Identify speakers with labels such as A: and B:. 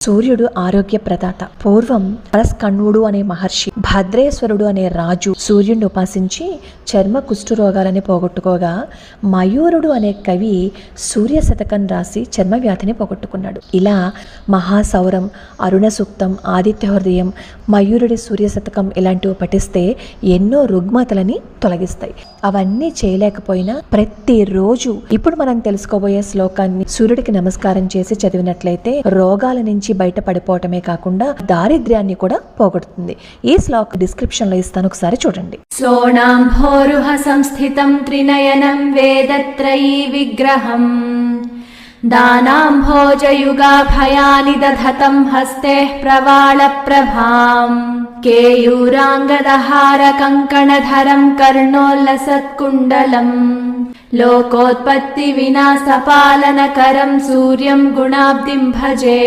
A: సూర్యుడు ఆరోగ్య ప్రదాత. పూర్వం పరస్కణ్వుడు అనే మహర్షి, భద్రేశ్వరుడు అనే రాజు సూర్యుడిని ఉపాసించి చర్మ కుష్టు రోగాలని పోగొట్టుకోగా, మయూరుడు అనే కవి సూర్య శతకం రాసి చర్మ వ్యాధిని పోగొట్టుకున్నాడు. ఇలా మహాసౌరం, అరుణ సూక్తం, ఆదిత్య హృదయం, మయూరుడి సూర్య శతకం ఇలాంటివి పఠిస్తే ఎన్నో రుగ్మతలని తొలగిస్తాయి. అవన్నీ చేయలేకపోయినా ప్రతిరోజు ఇప్పుడు మనం తెలుసుకోబోయే శ్లోకాన్ని సూర్యుడికి నమస్కారం చేసి చదివినట్లయితే రోగాల నుంచి బయటపడిపోవటమే కాకుండా దారిద్ర్యాన్ని కూడా పోగొడుతుంది. ఈ శ్లోక డిస్క్రిప్షన్ లో ఇస్తాను, ఒకసారి చూడండి.
B: సోణాంభోరుహ సంస్థితం త్రినయనం వేదత్రయీ విగ్రహం దానాంభోజయుగాభయాని దధతం హస్తే ప్రవాళ ప్రభాం కేయూరాంగదహార కంకణధరం కర్ణోల్లసత్కుండలం లోకోత్పత్తి వినాశపాలనకరం సూర్యం గుణాబ్దిం భజే.